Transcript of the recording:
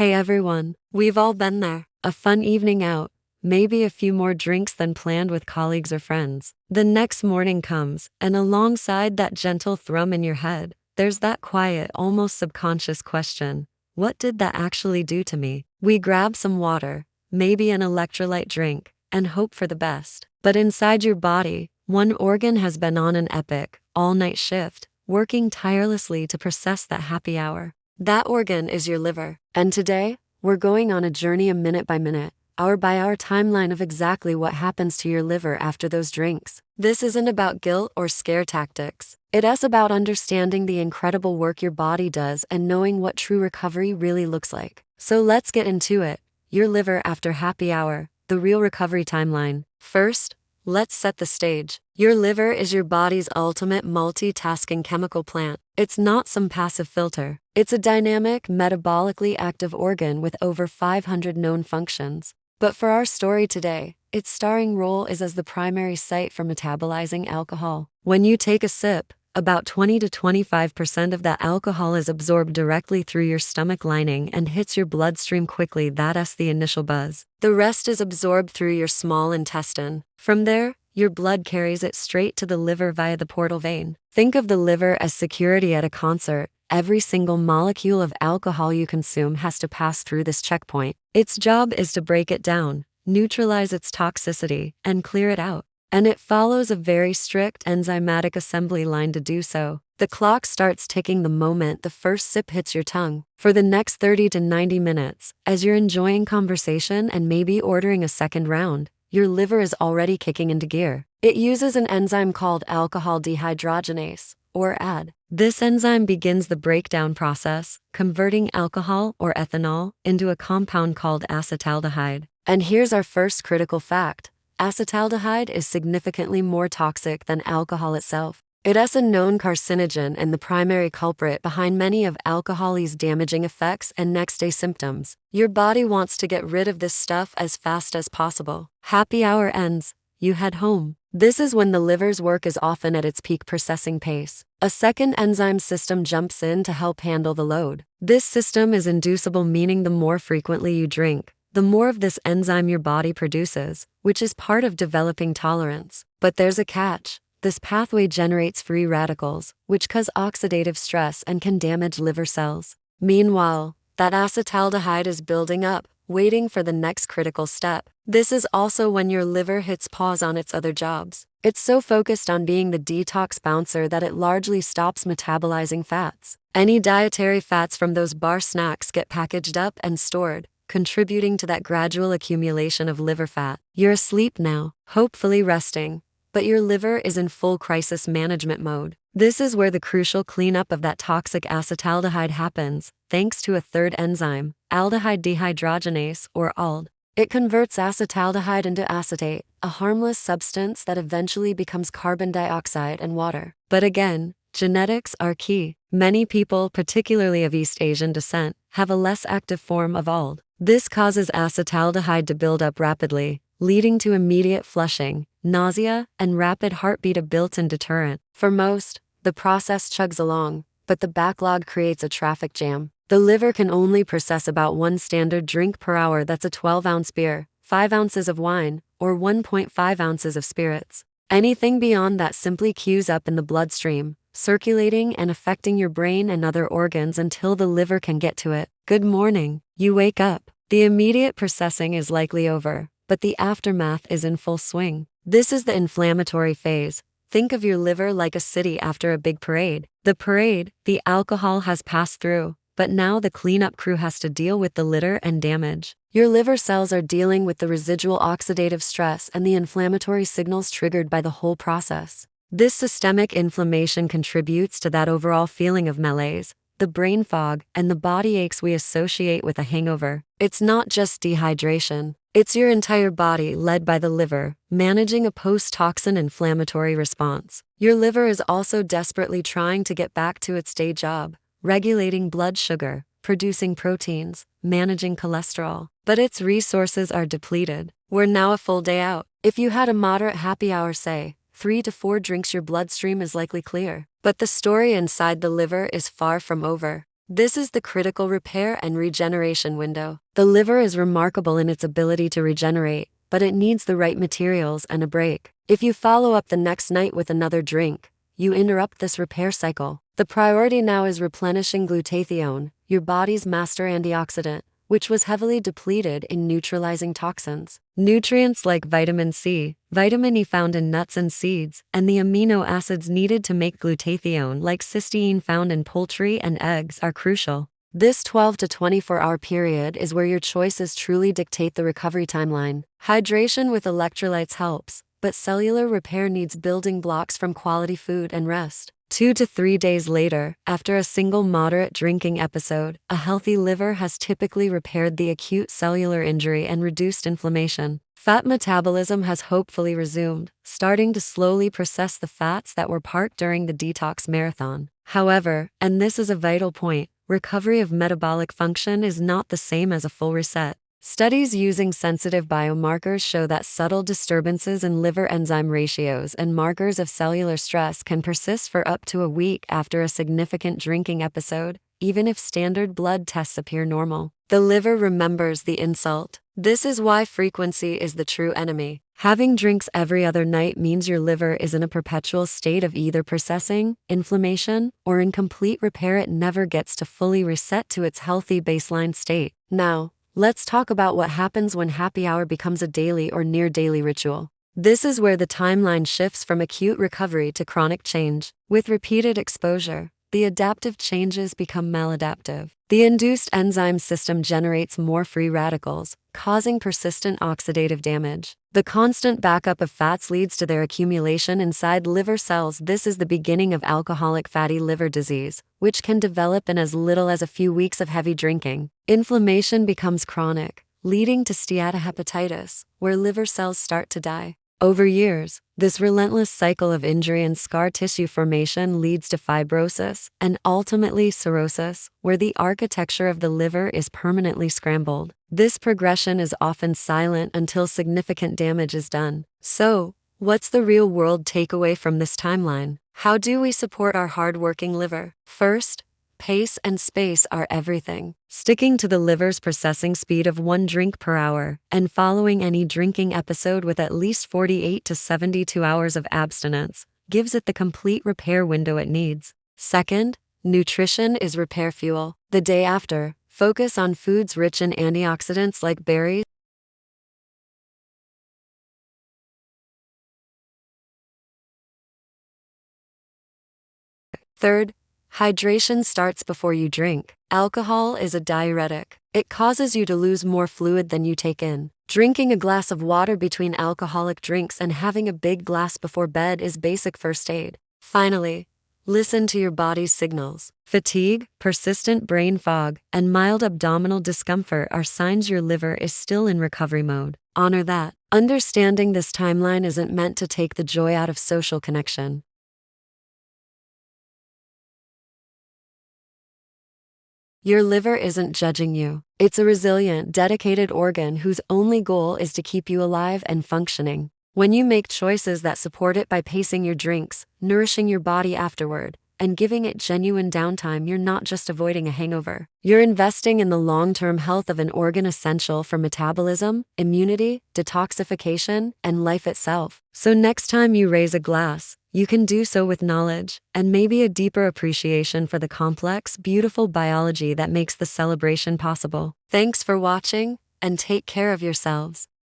Hey everyone, we've all been there. A fun evening out, maybe a few more drinks than planned with colleagues or friends. The next morning comes, and alongside that gentle thrum in your head, there's that quiet, almost subconscious question: what did that actually do to me? We grab some water, maybe an electrolyte drink, and hope for the best. But inside your body, one organ has been on an epic, all-night shift, working tirelessly to process that happy hour. That organ is your liver. And today, we're going on a journey, a minute by minute, hour by hour timeline of exactly what happens to your liver after those drinks. This isn't about guilt or scare tactics. It's about understanding the incredible work your body does and knowing what true recovery really looks like. So let's get into it. Your liver after happy hour, the real recovery timeline. First, let's set the stage. Your liver is your body's ultimate multitasking chemical plant. It's not some passive filter. It's a dynamic, metabolically active organ with over 500 known functions. But for our story today, its starring role is as the primary site for metabolizing alcohol. When you take a sip, about 20 to 25% of that alcohol is absorbed directly through your stomach lining and hits your bloodstream quickly. That's the initial buzz. The rest is absorbed through your small intestine. From there, your blood carries it straight to the liver via the portal vein. Think of the liver as security at a concert. Every single molecule of alcohol you consume has to pass through this checkpoint. Its job is to break it down, neutralize its toxicity, and clear it out. And it follows a very strict enzymatic assembly line to do so. The clock starts ticking the moment the first sip hits your tongue. For the next 30 to 90 minutes, as you're enjoying conversation and maybe ordering a second round, your liver is already kicking into gear. It uses an enzyme called alcohol dehydrogenase, or AD. This enzyme begins the breakdown process, converting alcohol or ethanol into a compound called acetaldehyde. And here's our first critical fact. Acetaldehyde is significantly more toxic than alcohol itself. It's a known carcinogen and the primary culprit behind many of alcohol's damaging effects and next-day symptoms. Your body wants to get rid of this stuff as fast as possible. Happy hour ends, you head home. This is when the liver's work is often at its peak processing pace. A second enzyme system jumps in to help handle the load. This system is inducible, meaning the more frequently you drink, the more of this enzyme your body produces, which is part of developing tolerance. But there's a catch. This pathway generates free radicals, which cause oxidative stress and can damage liver cells. Meanwhile, that acetaldehyde is building up, waiting for the next critical step. This is also when your liver hits pause on its other jobs. It's so focused on being the detox bouncer that it largely stops metabolizing fats. Any dietary fats from those bar snacks get packaged up and stored, contributing to that gradual accumulation of liver fat. You're asleep now, hopefully resting, but your liver is in full crisis management mode. This is where the crucial cleanup of that toxic acetaldehyde happens, thanks to a third enzyme, aldehyde dehydrogenase, or ALD. It converts acetaldehyde into acetate, a harmless substance that eventually becomes carbon dioxide and water. But again, genetics are key. Many people, particularly of East Asian descent, have a less active form of ALD. This causes acetaldehyde to build up rapidly, leading to immediate flushing, nausea, and rapid heartbeat, a built-in deterrent. For most, the process chugs along, but the backlog creates a traffic jam. The liver can only process about one standard drink per hour. That's a 12-ounce beer, 5 ounces of wine, or 1.5 ounces of spirits. Anything beyond that simply queues up in the bloodstream, circulating and affecting your brain and other organs until the liver can get to it. Good morning. You wake up. The immediate processing is likely over, but the aftermath is in full swing. This is the inflammatory phase. Think of your liver like a city after a big parade. The alcohol has passed through, but now the cleanup crew has to deal with the litter and damage. Your liver cells are dealing with the residual oxidative stress and the inflammatory signals triggered by the whole process. This systemic inflammation contributes to that overall feeling of malaise, the brain fog, and the body aches we associate with a hangover. It's not just dehydration. It's your entire body, led by the liver, managing a post-toxin inflammatory response. Your liver is also desperately trying to get back to its day job, regulating blood sugar, producing proteins, managing cholesterol. But its resources are depleted. We're now a full day out. If you had a moderate happy hour, say, 3 to 4 drinks, your bloodstream is likely clear. But the story inside the liver is far from over. This is the critical repair and regeneration window. The liver is remarkable in its ability to regenerate, but it needs the right materials and a break. If you follow up the next night with another drink, you interrupt this repair cycle. The priority now is replenishing glutathione, your body's master antioxidant, which was heavily depleted in neutralizing toxins. Nutrients like vitamin C, vitamin E found in nuts and seeds, and the amino acids needed to make glutathione like cysteine found in poultry and eggs are crucial. This 12 to 24-hour period is where your choices truly dictate the recovery timeline. Hydration with electrolytes helps, but cellular repair needs building blocks from quality food and rest. 2 to 3 days later, after a single moderate drinking episode, a healthy liver has typically repaired the acute cellular injury and reduced inflammation. Fat metabolism has hopefully resumed, starting to slowly process the fats that were parked during the detox marathon. However, and this is a vital point, recovery of metabolic function is not the same as a full reset. Studies using sensitive biomarkers show that subtle disturbances in liver enzyme ratios and markers of cellular stress can persist for up to a week after a significant drinking episode, even if standard blood tests appear normal. The liver remembers the insult. This is why frequency is the true enemy. Having drinks every other night means your liver is in a perpetual state of either processing, inflammation, or incomplete repair. It never gets to fully reset to its healthy baseline state. Now, let's talk about what happens when happy hour becomes a daily or near daily ritual. This is where the timeline shifts from acute recovery to chronic change. With repeated exposure, the adaptive changes become maladaptive. The induced enzyme system generates more free radicals, causing persistent oxidative damage. The constant backup of fats leads to their accumulation inside liver cells. This is the beginning of alcoholic fatty liver disease, which can develop in as little as a few weeks of heavy drinking. Inflammation becomes chronic, leading to steatohepatitis, where liver cells start to die. Over years, this relentless cycle of injury and scar tissue formation leads to fibrosis and ultimately cirrhosis, where the architecture of the liver is permanently scrambled. This progression is often silent until significant damage is done. So, what's the real-world takeaway from this timeline? How do we support our hard-working liver? First, pace and space are everything. Sticking to the liver's processing speed of 1 drink per hour and following any drinking episode with at least 48 to 72 hours of abstinence gives it the complete repair window it needs. Second, nutrition is repair fuel. The day after, focus on foods rich in antioxidants like berries. Third, hydration starts before you drink. Alcohol is a diuretic. It causes you to lose more fluid than you take in. Drinking a glass of water between alcoholic drinks and having a big glass before bed is basic first aid. Finally, listen to your body's signals. Fatigue, persistent brain fog, and mild abdominal discomfort are signs your liver is still in recovery mode. Honor that. Understanding this timeline isn't meant to take the joy out of social connection. Your liver isn't judging you. It's a resilient, dedicated organ whose only goal is to keep you alive and functioning. When you make choices that support it by pacing your drinks, nourishing your body afterward, and giving it genuine downtime, you're not just avoiding a hangover. You're investing in the long-term health of an organ essential for metabolism, immunity, detoxification, and life itself. So next time you raise a glass, you can do so with knowledge and maybe a deeper appreciation for the complex, beautiful biology that makes the celebration possible. Thanks for watching, and take care of yourselves.